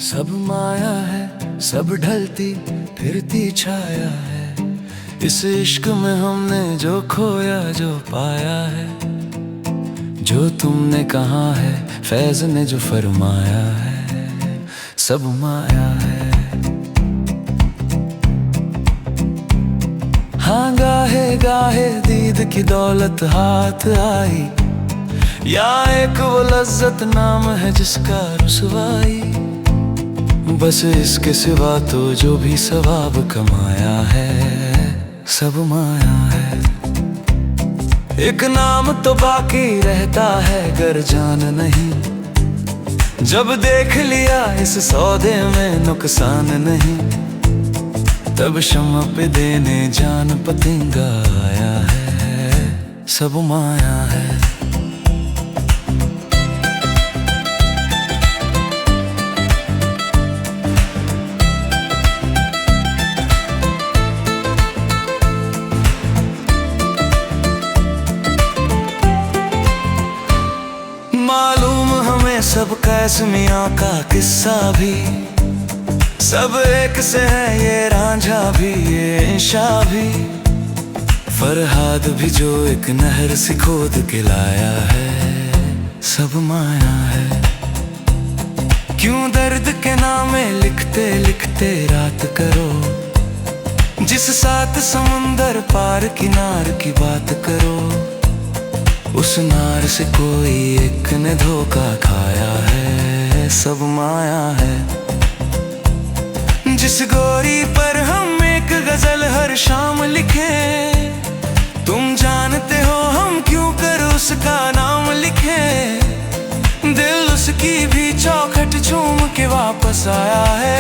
सब माया है, सब ढलती फिरती छाया है। इस इश्क में हमने जो खोया जो पाया है। जो तुमने कहा है फैज ने जो फरमाया है, सब माया है। हाँ गाहे गाहे दीद की दौलत हाथ आई, या एक वो लज्जत नाम है जिसका रुसवाई। बस इसके सिवा तो जो भी सवाब कमाया है, सब माया है। एक नाम तो बाकी रहता है गर जान नहीं, जब देख लिया इस सौदे में नुकसान नहीं, तब शम्म पे देने जान पतंगा आया है, सब माया है। मालूम हमें सब कैस मियाँ का किस्सा भी, सब एक से है ये रांझा भी ये इंशा भी। फरहाद भी जो एक नहर से खोद के लाया है, सब माया है। क्यों दर्द के नामे लिखते लिखते रात करो, जिस साथ समुंदर पार किनार की बात करो। उस नार से कोई एक ने धोखा खाया है, सब माया है। जिस गोरी पर हम एक गजल हर शाम लिखे, तुम जानते हो हम क्यों कर उसका नाम लिखे। दिल उसकी भी चौखट झूम के वापस आया है,